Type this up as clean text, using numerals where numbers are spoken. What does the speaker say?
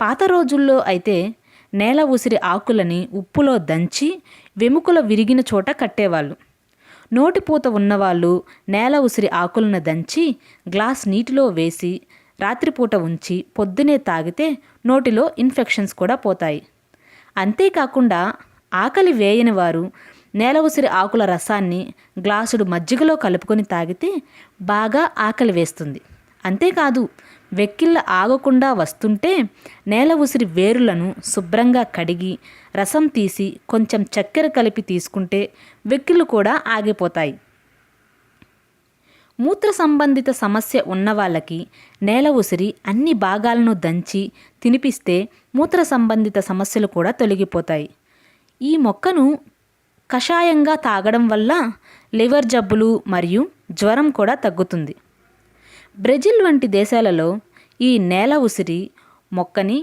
పాత రోజుల్లో అయితే నేల ఉసిరి ఆకులని ఉప్పులో దంచి వెముకల విరిగిన చోట కట్టేవాళ్ళు. నోటిపూత ఉన్నవాళ్ళు నేల ఉసిరి ఆకులను దంచి గ్లాస్ నీటిలో వేసి రాత్రిపూట ఉంచి పొద్దునే తాగితే నోటిలో ఇన్ఫెక్షన్స్ కూడా పోతాయి. అంతేకాకుండా ఆకలి వేయని వారు నేల ఉసిరి ఆకుల రసాన్ని గ్లాసుడు మజ్జిగలో కలుపుకొని తాగితే బాగా ఆకలి వేస్తుంది. అంతేకాదు, వెక్కిళ్ళ ఆగకుండా వస్తుంటే నేల ఉసిరి వేరులను శుభ్రంగా కడిగి రసం తీసి కొంచెం చక్కెర కలిపి తీసుకుంటే వెక్కిళ్ళు కూడా ఆగిపోతాయి. మూత్ర సంబంధిత సమస్య ఉన్న వాళ్ళకి నేల ఉసిరి అన్ని భాగాలను దంచి తినిపిస్తే మూత్ర సంబంధిత సమస్యలు కూడా తొలగిపోతాయి. ఈ మొక్కను కషాయంగా తాగడం వల్ల లివర్ జబ్బులు మరియు జ్వరం కూడా తగ్గుతుంది. బ్రెజిల్ వంటి దేశాలలో ఈ నేల ఉసిరి మొక్కని